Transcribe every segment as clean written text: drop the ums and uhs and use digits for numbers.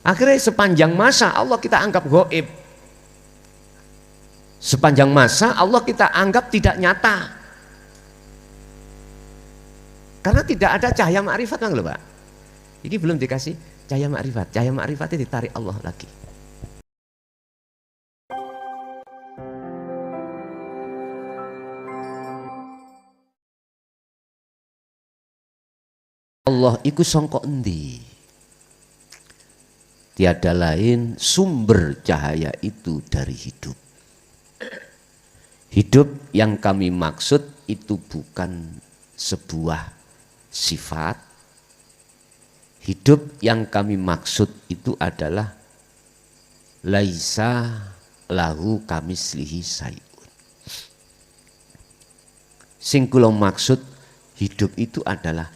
Akhirnya sepanjang masa Allah kita anggap gaib. Sepanjang masa Allah kita anggap tidak nyata. Karena tidak ada cahaya ma'rifat, Bang, loh, Pak. Ini belum dikasih cahaya ma'rifat. Cahaya ma'rifatnya ditarik Allah lagi. Allah iku sangka endi? Tiada lain sumber cahaya itu dari hidup. Hidup yang kami maksud itu bukan sebuah sifat. Hidup yang kami maksud itu adalah laisa lahu kamislihi sayun. Sing kula maksud hidup itu adalah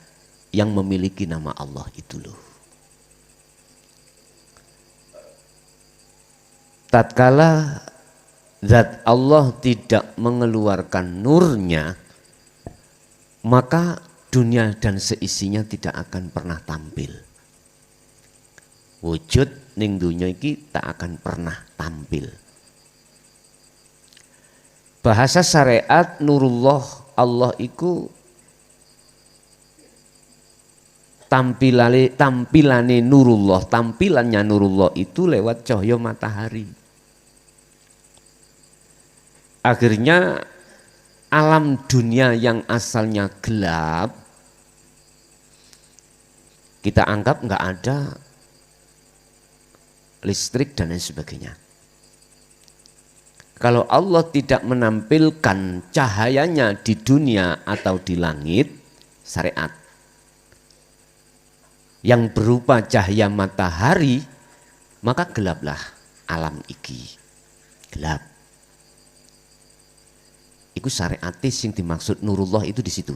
yang memiliki nama Allah itu loh. Tatkala zat Allah tidak mengeluarkan nurnya, maka dunia dan seisinya tidak akan pernah tampil. Wujud ning dunia iki tak akan pernah tampil. Bahasa syariat nurullah Allah iku tampilane nurullah, tampilannya nurullah itu lewat cahaya matahari. Akhirnya alam dunia yang asalnya gelap kita anggap nggak ada listrik dan lain sebagainya. Kalau Allah tidak menampilkan cahayanya di dunia atau di langit, syariat yang berupa cahaya matahari, maka gelaplah alam iki. Gelap. Iku syariatis yang dimaksud nurullah itu di situ.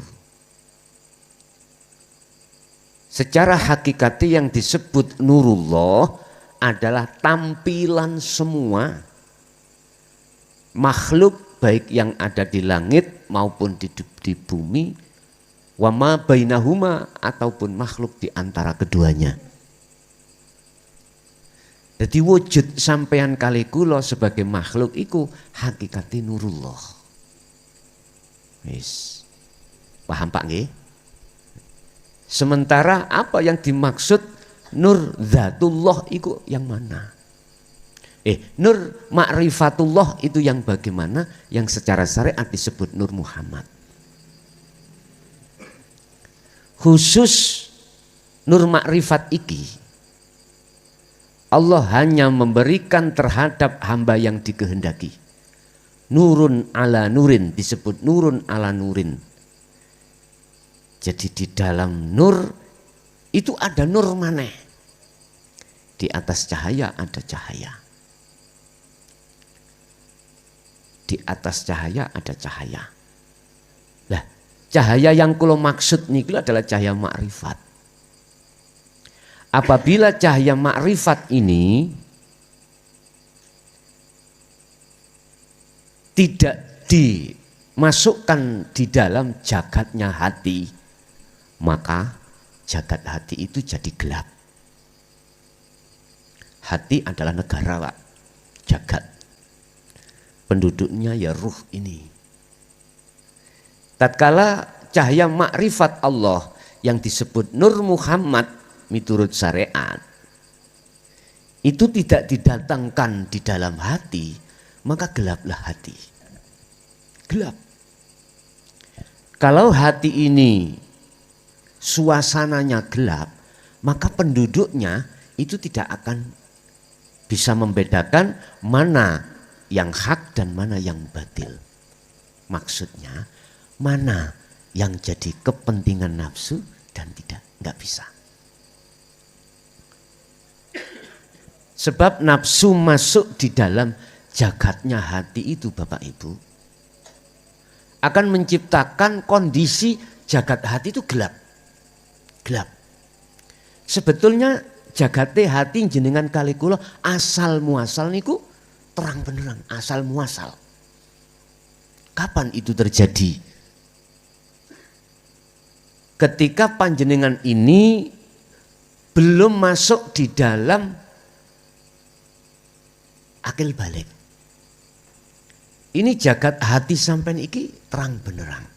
Secara hakikati yang disebut nurullah adalah tampilan semua makhluk baik yang ada di langit maupun di bumi, wama bainahuma ataupun makhluk di antara keduanya. Jadi wujud sampean kali kula sebagai makhluk iku hakikati nurullah. Wis. Paham Pak nggih? Sementara apa yang dimaksud nur zatullah itu yang mana? Nur ma'rifatullah itu yang bagaimana? Yang secara syariat disebut nur Muhammad. Khusus nur ma'rifat iki Allah hanya memberikan terhadap hamba yang dikehendaki. Nurun ala nurin, disebut nurun ala nurin. Jadi di dalam nur itu ada nur maneh. Di atas cahaya ada cahaya. Di atas cahaya ada cahaya. Lah, cahaya yang kula maksud niki adalah cahaya makrifat. Apabila cahaya makrifat ini tidak dimasukkan di dalam jagatnya hati, maka jagat hati itu jadi gelap. Hati adalah negara, Pak. Jagat. Penduduknya ya ruh ini. Tatkala cahaya makrifat Allah yang disebut Nur Muhammad miturut syariat itu tidak didatangkan di dalam hati, maka gelaplah hati. Gelap. Kalau hati ini suasananya gelap, maka penduduknya itu tidak akan bisa membedakan mana yang hak dan mana yang batil. Maksudnya mana yang jadi kepentingan nafsu dan tidak, nggak bisa. Sebab nafsu masuk di dalam jagatnya hati itu, Bapak Ibu, akan menciptakan kondisi jagat hati itu gelap. Gelap. Sebetulnya jagate hati jenengan kali kula asal muasal niku terang benerang, asal muasal. Kapan itu terjadi? Ketika panjenengan ini belum masuk di dalam akil balik. Ini jagat hati sampean iki terang benerang.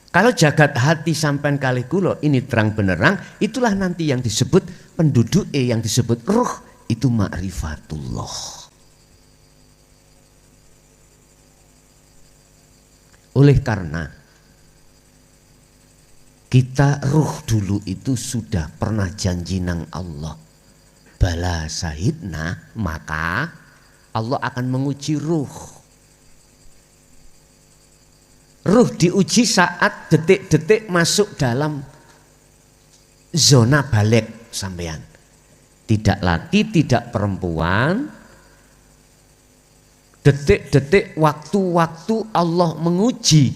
Kalau jagat hati sampean kalih kula ini terang benerang, itulah nanti yang disebut penduduk yang disebut ruh, itu ma'rifatullah. Oleh karena kita ruh dulu itu sudah pernah janji nang Allah, bala sahidna, maka Allah akan menguji ruh. Ruh diuji saat detik-detik masuk dalam zona balik sampean. Tidak laki, tidak perempuan. Detik-detik waktu-waktu Allah menguji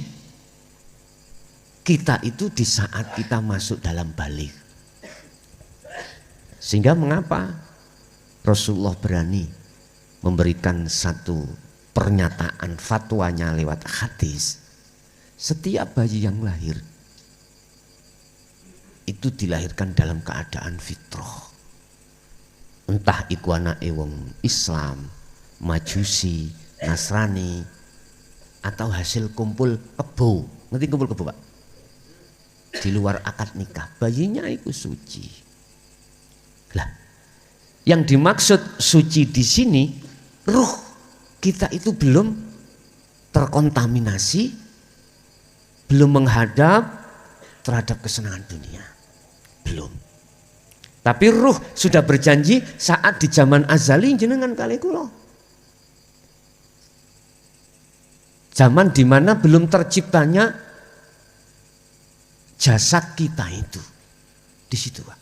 kita itu di saat kita masuk dalam balik. Sehingga mengapa Rasulullah berani memberikan satu pernyataan fatwanya lewat hadis. Setiap bayi yang lahir itu dilahirkan dalam keadaan fitrah. Entah iku anake wong Islam, Majusi, Nasrani, atau hasil kumpul kebo. Ngerti kumpul kebo, Pak? Di luar akad nikah, bayinya itu suci. Lah, yang dimaksud suci di sini, ruh kita itu belum terkontaminasi, belum menghadap terhadap kesenangan dunia. Belum. Tapi ruh sudah berjanji saat di zaman azali jenengan kali kula. Zaman dimana belum terciptanya jasad kita itu. Di situ, Pak.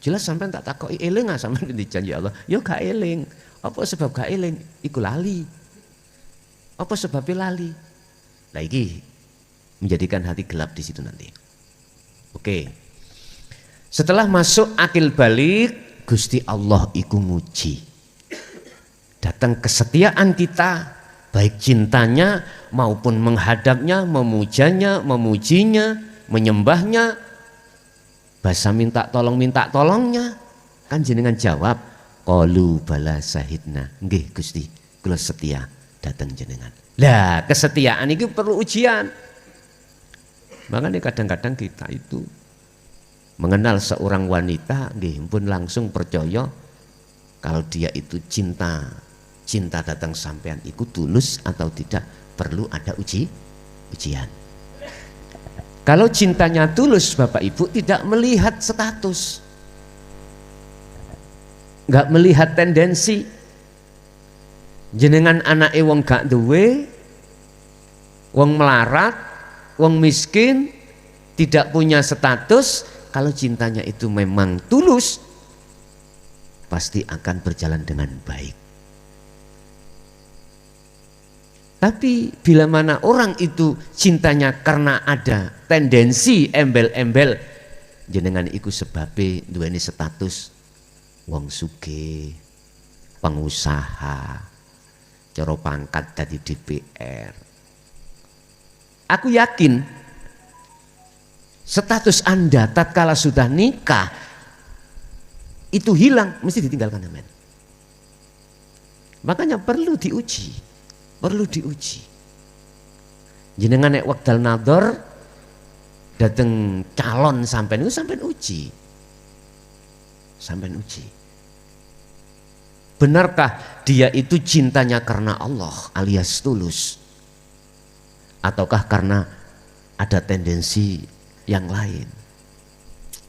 Jelas sampean tak takoki eling sampean dijanji Allah. Ya gak eling. Apa sebab gak eling? Iku lali. Apa sebabnya lali? Lah iki menjadikan hati gelap di situ nanti. Oke. Setelah masuk akil balik, Gusti Allah iku nguji. Datang kesetiaan kita, baik cintanya maupun menghadapnya, memujanya, memujinya, menyembahnya, bahasa minta tolongnya. Kan jenengan jawab, qalu bala sahidna. Nggih Gusti, kula setia datang jenengan. Lah, kesetiaan itu perlu ujian. Makanya kadang-kadang kita itu mengenal seorang wanita, nggih pun langsung percaya kalau dia itu cinta datang sampean itu tulus atau tidak, perlu ada ujian. Kalau cintanya tulus Bapak Ibu tidak melihat status, nggak melihat tendensi. Jenengan anake wong gak duwe, wong melarat, wong miskin, tidak punya status, kalau cintanya itu memang tulus, pasti akan berjalan dengan baik. Tapi bila mana orang itu cintanya karena ada tendensi embel-embel, jenengan iku sebabe duweni status wong sugih, pengusaha, cara pangkat dadi DPR. Aku yakin status Anda tatkala sudah nikah itu hilang, mesti ditinggalkan amen. Makanya perlu diuji. Jenengan nek wekdal nador dateng calon sampean itu sampean uji. Benarkah dia itu cintanya karena Allah alias tulus? Ataukah karena ada tendensi yang lain?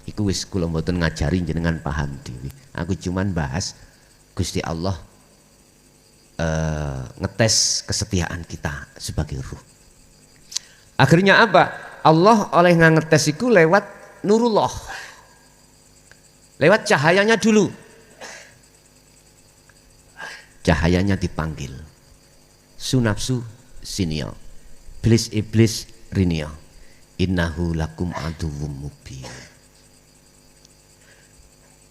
Iku wis kula mboten ngajari jenengan paham dhewe. Aku cuman bahas Gusti Allah ngetes kesetiaan kita sebagai ruh. Akhirnya apa? Allah oleh ngetes iku lewat nurullah. Lewat cahayanya dulu. Cahayanya dipanggil. Sunafsu sinio. Iblis rinio. Innahu lakum aduwwum mubin.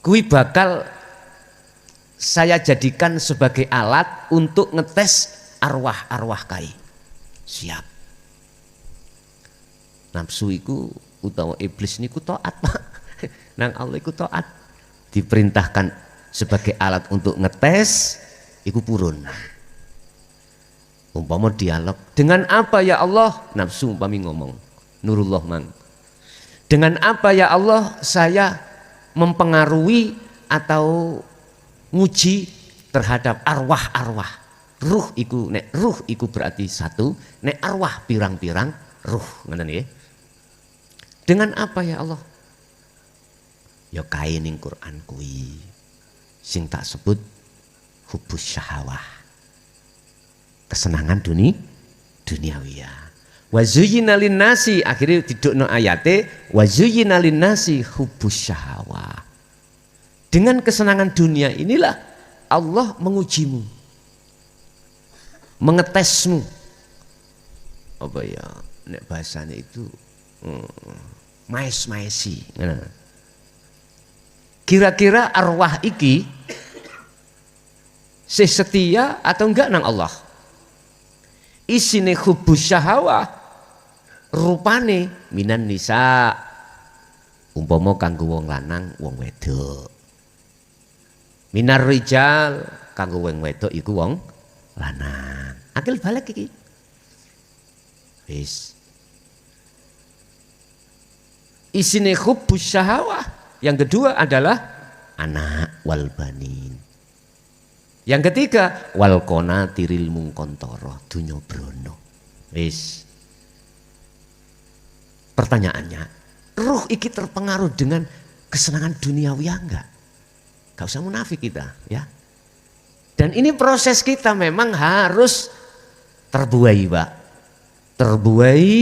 Kui bakal saya jadikan sebagai alat untuk ngetes arwah-arwah kai. Siap. Nafsu iku utawa iblis niku taat, Pak. Nang Allah iku taat. Diperintahkan sebagai alat untuk ngetes iku purun. Umpama dialog, dengan apa ya Allah? Nafsu umpami ngomong, Nurullah mang. Dengan apa ya Allah saya mempengaruhi atau nguji terhadap arwah-arwah. Ruh iku nek ruh iku berarti satu, nek arwah pirang-pirang ruh, ngoten nggih. Dengan apa ya Allah? Ya kae ning Quran kuwi sing tak sebut hubus syahawah. Kesenangan duniawiyah. Wa zuyyina linnasi, akhirnya didukno ayate wa zuyyina linnasi hubus syahawah. Dengan kesenangan dunia inilah Allah mengujimu, mengetesmu. Apa ya nek bahasanya itu maes-maesi. Kira-kira arwah iki setia atau enggak nang Allah? Isine hubus syahawah rupane minan nisa, umpama kanggo wong lanang wong wedok. Minar rijal kanggo wong wedok iku wong lanang. Akil balik iki. Wis. Isine hubus syahawah yang kedua adalah anak wal banin. Yang ketiga wal qanatiril mungkontoro dunya brono. Wis. Pertanyaannya, ruh iki terpengaruh dengan kesenangan duniawi enggak? Gak usah munafik kita, ya. Dan ini proses kita memang harus terbuai, Pak. Terbuai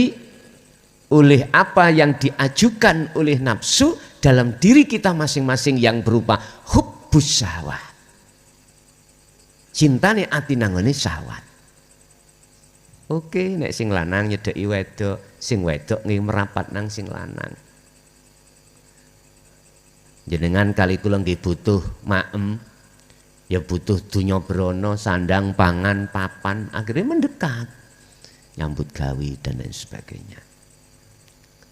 oleh apa yang diajukan oleh nafsu dalam diri kita masing-masing yang berupa hubbus syahwat. Cintane ati nangone syahwat. Oke, nek sing lanang nyedeki wedok, sing wedok nggih merapat nang sing lanang. Jenengan kali kula nggih butuh maem, ya butuh dunya brana, sandang, pangan, papan, akhirnya mendekat. Nyambut gawe dan lain sebagainya.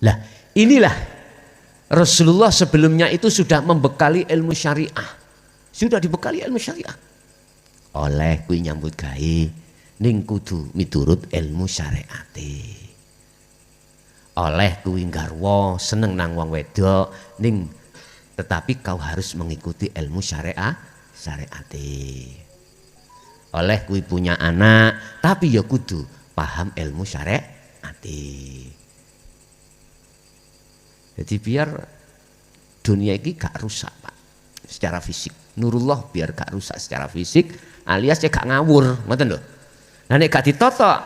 Lah, inilah Rasulullah sebelumnya itu sudah membekali ilmu syariah. Sudah dibekali ilmu syariah. Oleh kuwi nyambut gawe ning kudu miturut ilmu syariate. Oleh kuwi garwa seneng nang wong wedok ning tetapi kau harus mengikuti ilmu syariate. Oleh kuwi punya anak tapi ya kudu paham ilmu syariate. Jadi biar dunia ini gak rusak, Pak, secara fisik. Nurullah biar gak rusak secara fisik, alias ya gak ngawur, ngoten lho. Nah nek gak ditotok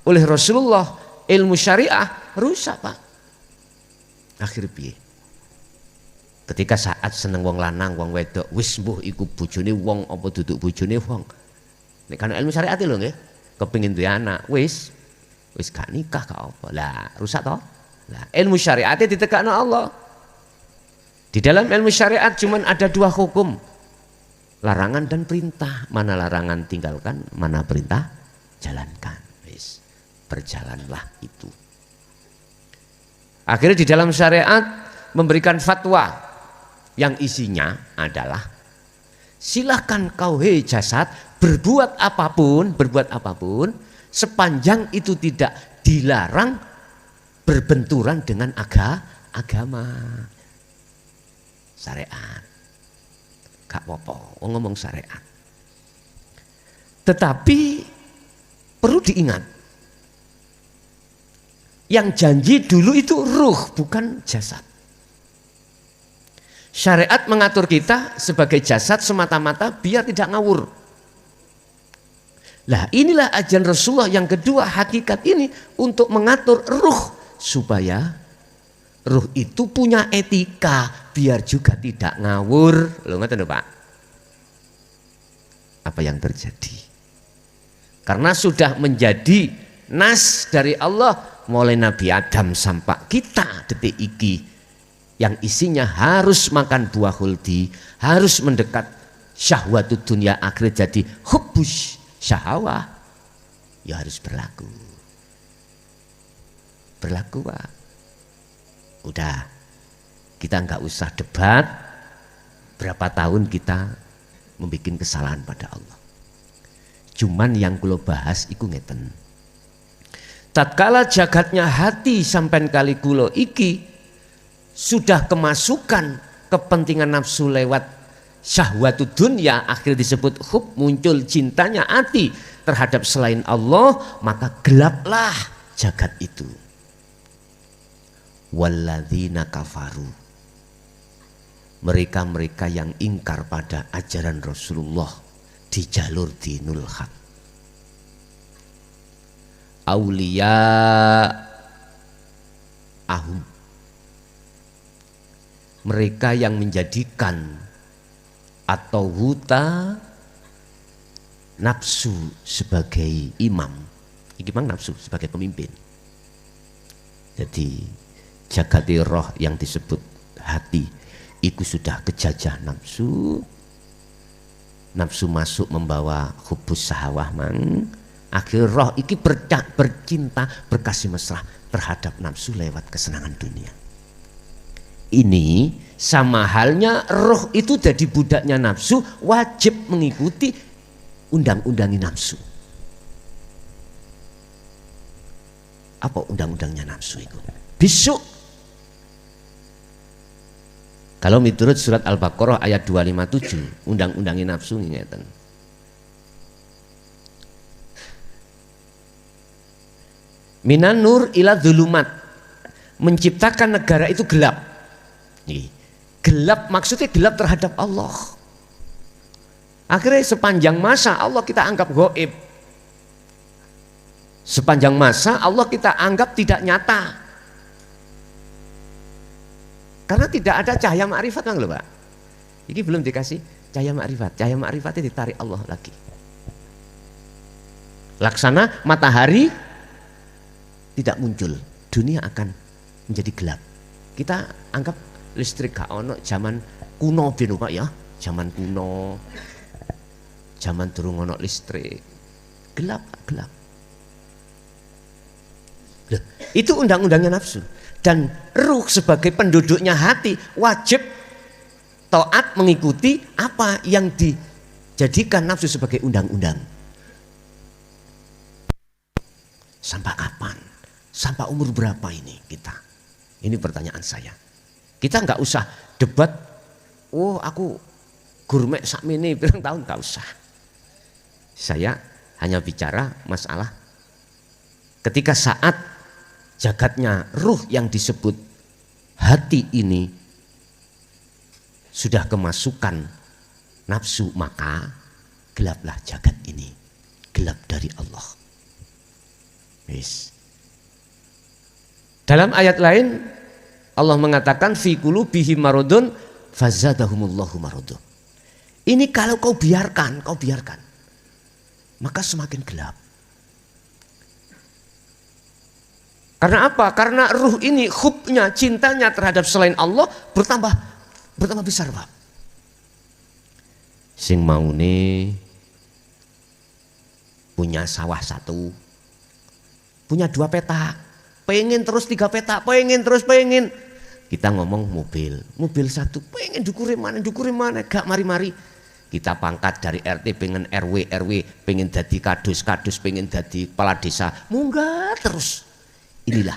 oleh Rasulullah ilmu syariah rusak, Pak. Akhir piye? Ketika saat seneng wong lanang, wong wedok, wis mbuh iku bojone wong apa duduk bojone wong. Nek kan ilmu syariat lho nggih, kepengin duwe anak, wis gak nikah gak apa. Lah, rusak toh? Lah, ilmu syariatnya ditegakno Allah. Di dalam ilmu syariat cuman ada dua hukum. Larangan dan perintah. Mana larangan tinggalkan, mana perintah jalankan. Wis, berjalanlah itu. Akhirnya di dalam syariat memberikan fatwa yang isinya adalah silahkan kau hei jasad berbuat apapun sepanjang itu tidak dilarang berbenturan dengan agama syariat. Gak apa-apa ngomong syariat. Tetapi perlu diingat, yang janji dulu itu ruh bukan jasad. Syariat mengatur kita sebagai jasad semata-mata biar tidak ngawur. Lah inilah ajaran Rasulullah yang kedua, hakikat ini untuk mengatur ruh supaya ruh itu punya etika biar juga tidak ngawur. Loh ngerti Pak? Apa yang terjadi? Karena sudah menjadi nas dari Allah mulai Nabi Adam sampai kita detik iki yang isinya harus makan buah khuldi, harus mendekat syahwatud dunia akhir jadi hubbus syahwah, ya harus berlaku Pak. Udah, kita nggak usah debat, berapa tahun kita membuat kesalahan pada Allah. Cuman yang kula bahas iku ngeten. Tatkala jagatnya hati sampean kali kula iki sudah kemasukan kepentingan nafsu lewat syahwatud dunya, akhir disebut hub, muncul cintanya hati terhadap selain Allah, maka gelaplah jagat itu. Walladzina kafaru, mereka-mereka yang ingkar pada ajaran Rasulullah di jalur dinul haq, aulia ahum, mereka yang menjadikan atau huta nafsu sebagai imam. Iki mang nafsu sebagai pemimpin. Jadi jagati roh yang disebut hati itu sudah kejajah nafsu. Nafsu masuk membawa hubus sahawah mang. Akhir roh iki bercinta, berkasih mesra terhadap nafsu lewat kesenangan dunia. Ini sama halnya roh itu jadi budaknya nafsu, wajib mengikuti undang-undangnya nafsu. Apa undang-undangnya nafsu itu? Besok kalau miturut surat Al-Baqarah ayat 257, undang-undangnya nafsu ngeten. Minan nur ila dzulumat, menciptakan negara itu gelap. Nih, gelap maksudnya gelap terhadap Allah. Akhirnya sepanjang masa Allah kita anggap gaib. Sepanjang masa Allah kita anggap tidak nyata. Karena tidak ada cahaya ma'rifat kan lho Pak. Ini belum dikasih cahaya ma'rifat. Cahaya ma'rifatnya ditarik Allah lagi. Laksana matahari tidak muncul, dunia akan menjadi gelap. Kita anggap listrik gak ono zaman kuno bino Pak ya. Zaman kuno. Zaman durung ono listrik. Gelap, gelap. Loh, itu undang-undangnya nafsu. Dan ruh sebagai penduduknya hati wajib taat mengikuti apa yang dijadikan nafsu sebagai undang-undang. Sampai kapan? Sampai umur berapa ini kita? Ini pertanyaan saya. Kita nggak usah debat. Oh aku gurmek sakmene pirang tahun, nggak usah. Saya hanya bicara masalah ketika saat jagatnya ruh yang disebut hati ini sudah kemasukan nafsu, maka gelaplah jagat ini, gelap dari Allah. Yes. Dalam ayat lain Allah mengatakan fi qulubihim maradun fazadahumullahu maradun. Ini kalau kau biarkan, maka semakin gelap. Karena apa? Karena ruh ini hubnya, cintanya terhadap selain Allah bertambah besar Pak. Sing maune punya sawah 1, punya 2 petak, pengen terus 3 petak, pengen. Kita ngomong mobil 1, pengen dukure mana, gak mari-mari. Kita pangkat dari RT pengen RW, pengen jadi kadus, pengen jadi kepala desa, munggah terus. Inilah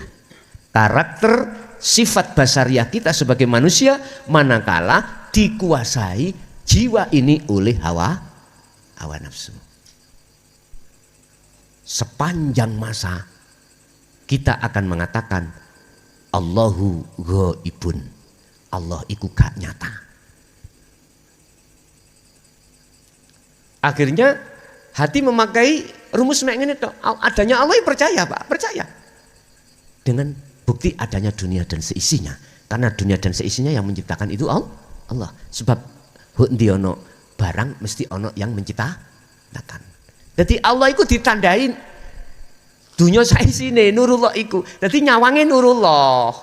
karakter sifat basariah kita sebagai manusia manakala dikuasai jiwa ini oleh hawa nafsu. Sepanjang masa kita akan mengatakan Allahu ghaibun, Allah iku gak nyata. Akhirnya hati memakai rumus mek ngene tok, adanya Allah percaya Pak, percaya. Dengan bukti adanya dunia dan seisinya, karena dunia dan seisinya yang menciptakan itu Allah. Sebab ndi ono barang mesti ono yang menciptakan. Jadi Allah itu ditandain dunia saisine nurullah iku. Jadi nyawange nurullah.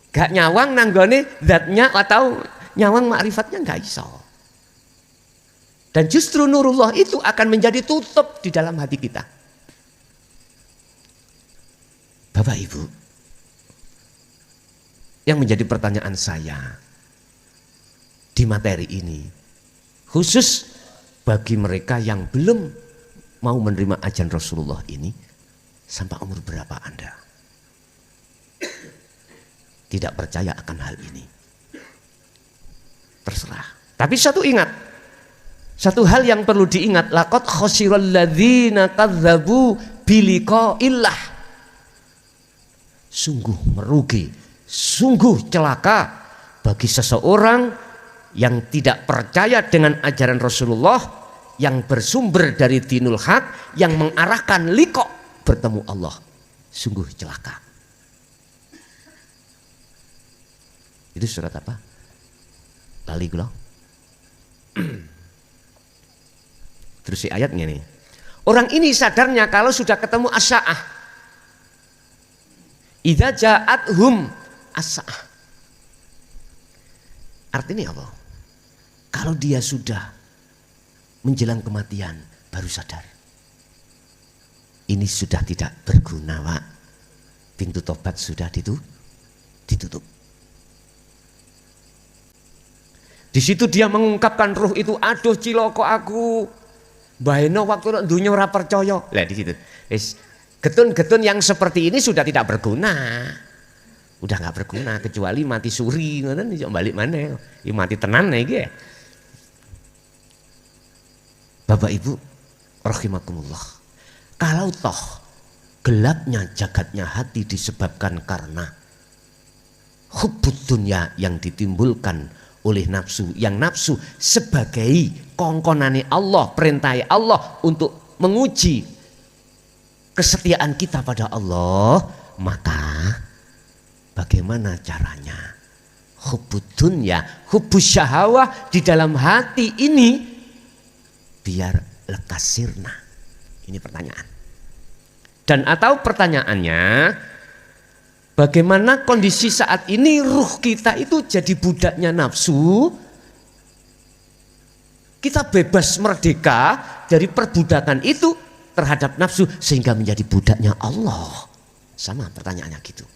Gak nyawang nanggone zatnya atau nyawang makrifatnya gak iso. Dan justru nurullah itu akan menjadi tutup di dalam hati kita. Bapak Ibu, yang menjadi pertanyaan saya, di materi ini. Khusus bagi mereka yang belum mau menerima ajaran Rasulullah ini, sampai umur berapa Anda tidak percaya akan hal ini? Terserah. Tapi satu hal yang perlu diingat, laqad khasiral ladzina kadzdzabu biliqa'illah. Sungguh merugi, sungguh celaka bagi seseorang yang tidak percaya dengan ajaran Rasulullah yang bersumber dari dinul haq, yang mengarahkan liqa' bertemu Allah. Sungguh celaka. Itu surat apa? Lali kula. Terus si ayatnya nih. Orang ini sadarnya kalau sudah ketemu as-sa'ah. Idza ja'athum as-sa'ah. Artinya apa? Kalau dia sudah menjelang kematian baru sadar. Ini sudah tidak berguna, Pak. Pintu tobat sudah ditutup. Di situ dia mengungkapkan ruh itu, aduh ciloko aku. Baeno waktu dunya ora percaya. Lah di situ. Getun-getun yang seperti ini sudah tidak berguna. Udah nggak berguna kecuali mati suri ngoten iso balik maneh. Ya mati tenan iki. Bapak Ibu rahimakumullah. Kalau toh gelapnya jagatnya hati disebabkan karena hubbud dunya yang ditimbulkan oleh nafsu, yang nafsu sebagai kongkonane Allah, perintah Allah untuk menguji kesetiaan kita pada Allah, maka bagaimana caranya? Hubbud dunya, hubbus syahawah di dalam hati ini biar lekas sirna. Ini pertanyaan. Dan atau pertanyaannya, bagaimana kondisi saat ini ruh kita itu jadi budaknya nafsu? Kita bebas merdeka dari perbudakan itu terhadap nafsu sehingga menjadi budaknya Allah. Sama pertanyaannya gitu.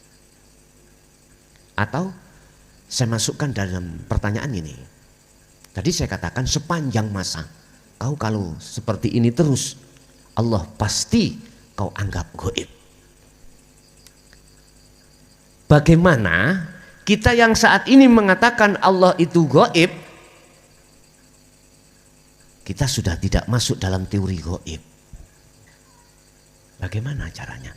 Atau saya masukkan dalam pertanyaan ini. Tadi saya katakan sepanjang masa kau kalau seperti ini terus, Allah pasti kau anggap gaib. Bagaimana kita yang saat ini mengatakan Allah itu gaib, kita sudah tidak masuk dalam teori gaib. Bagaimana caranya?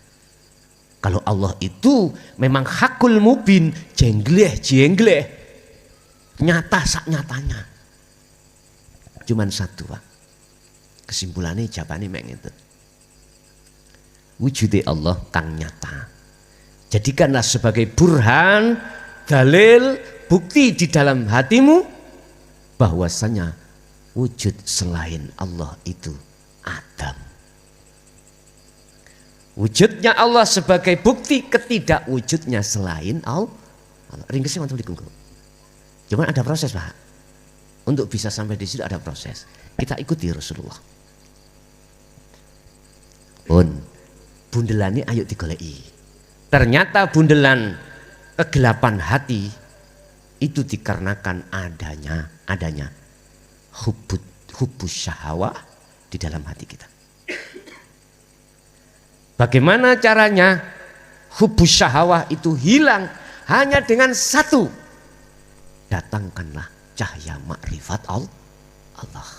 Kalau Allah itu memang hakul mubin, jengleh, nyata sak nyatanya. Cuman satu, Pak. Kesimpulannya jawabannya mek ngeten. Wujude Allah kang nyata. Jadikanlah sebagai burhan, dalil, bukti di dalam hatimu bahwasanya wujud selain Allah itu Adam. Wujudnya Allah sebagai bukti ketidakwujudnya selain Allah. Ringkesnya mantul dikungku. Cuman ada proses, Pak. Untuk bisa sampai di situ ada proses. Kita ikuti Rasulullah. Bundelane ayo digoleki. Ternyata bundelan kegelapan hati itu dikarenakan adanya hubbus syahwah di dalam hati kita. Bagaimana caranya hubbus syahwah itu hilang? Hanya dengan satu. Datangkanlah cahaya makrifat Allah.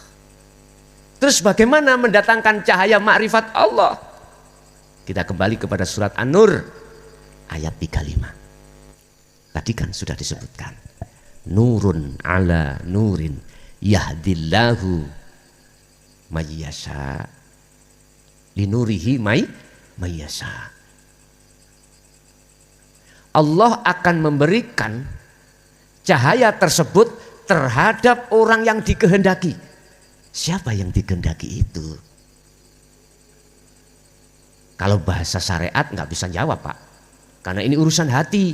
Terus bagaimana mendatangkan cahaya makrifat Allah? Kita kembali kepada surat An-Nur ayat 35. Tadi kan sudah disebutkan. Nurun ala nurin yahdillahu mayyasha linurihi mayyasha. Allah akan memberikan cahaya tersebut terhadap orang yang dikehendaki. Siapa yang dikehendaki itu? Kalau bahasa syariat nggak bisa jawab, Pak. Karena ini urusan hati,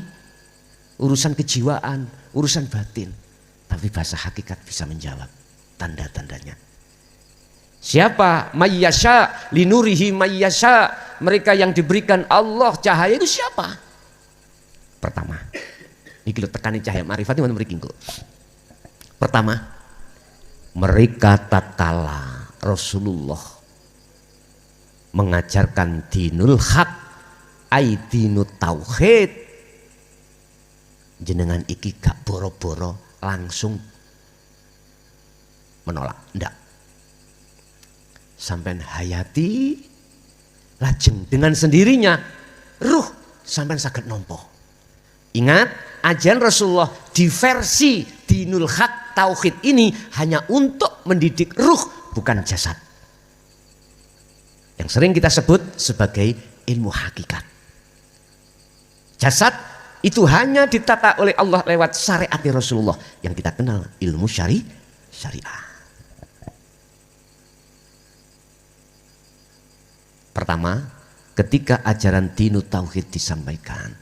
urusan kejiwaan, urusan batin. Tapi bahasa hakikat bisa menjawab tanda-tandanya. Siapa? Mayyasha linurihi mayyasha. Mereka yang diberikan Allah cahaya itu siapa? Pertama, iki lho tekani cahaya marifat itu memberi kingko. Pertama, mereka tatkala Rasulullah mengajarkan dinul haq, ai dinut tauhid, jenengan iki gak boro-boro langsung menolak, ndak. Sampai hayati lajeng dengan sendirinya ruh sampai saged nompo. Ingat, ajaran Rasulullah di versi dinul haq tauhid ini hanya untuk mendidik ruh, bukan jasad. Yang sering kita sebut sebagai ilmu hakikat. Jasad itu hanya ditata oleh Allah lewat syariat Rasulullah yang kita kenal ilmu syariah. Pertama, ketika ajaran dinut tauhid disampaikan.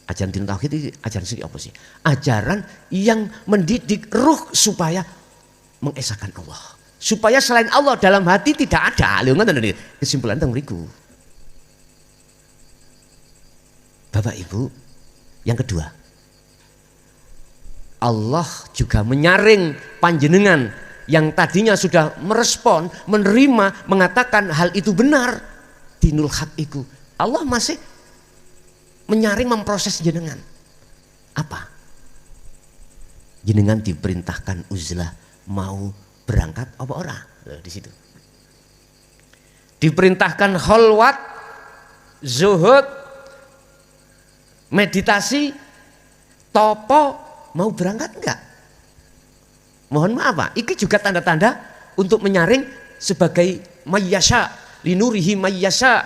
Ajaran dinut tauhid itu ajaran sendiri apa sih? Ajaran yang mendidik ruh supaya mengesahkan Allah. Supaya selain Allah dalam hati tidak ada. Kesimpulan tentang beriku. Bapak Ibu, yang kedua, Allah juga menyaring panjenengan yang tadinya sudah merespon, menerima, mengatakan hal itu benar, dinul haq itu. Allah masih menyaring, memproses jenengan. Apa? Jenengan diperintahkan uzlah, mau berangkat apa ora? Di situ. Diperintahkan kholwat, zuhud, meditasi, topo, mau berangkat enggak? Mohon maaf Pak, ini juga tanda-tanda untuk menyaring sebagai mayyasha, linurihi mayyasha,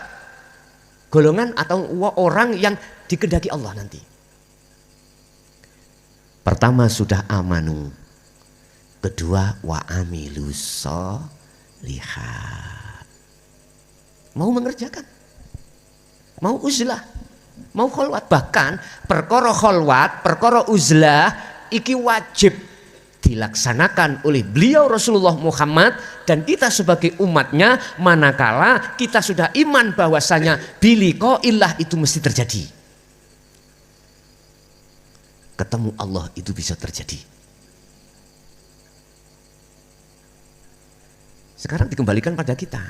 golongan atau orang yang dikehendaki Allah nanti. Pertama sudah amanu, kedua wa amilus sholihat, mau mengerjakan, mau uzlah, mau kholwat. Bahkan perkara kholwat, perkara uzlah iki wajib dilaksanakan oleh beliau Rasulullah Muhammad dan kita sebagai umatnya, manakala kita sudah iman bahwasanya biliko ilah itu mesti terjadi. Ketemu Allah itu bisa terjadi. Sekarang dikembalikan pada kita.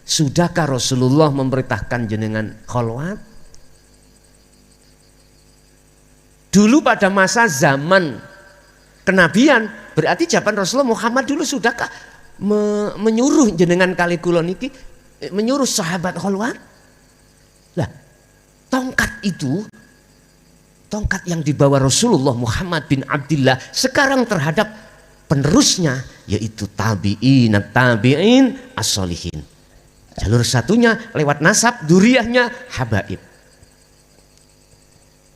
Sudahkah Rasulullah memerintahkan jenengan kholwat? Dulu pada masa zaman kenabian, berarti zaman Rasulullah Muhammad dulu sudahkah menyuruh jenengan kali kulon iki, menyuruh sahabat kholwat? Lah, tongkat itu, tongkat yang dibawa Rasulullah Muhammad bin Abdillah sekarang terhadap penerusnya, yaitu tabi'in as-solihin. Jalur satunya lewat nasab, duriyahnya habaib.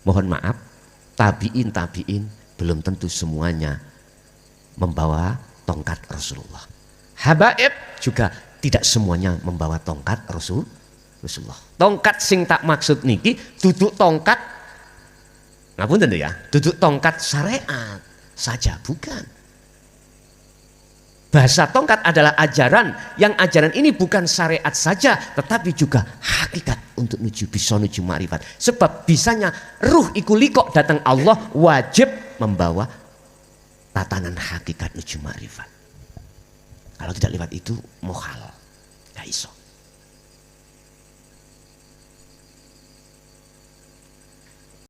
Mohon maaf, tabi'in belum tentu semuanya membawa tongkat Rasulullah. Habaib juga tidak semuanya membawa tongkat Rasulullah. Tongkat sing tak maksud niki duduk tongkat, ngapunten ya, duduk tongkat syariat saja, bukan. Bahasa tongkat adalah ajaran, yang ajaran ini bukan syariat saja tetapi juga hakikat untuk bisa menuju ma'rifat. Sebab bisanya ruh iku likok datang Allah wajib membawa tatanan hakikat menuju ma'rifat. Kalau tidak lewat itu mohal, gak iso.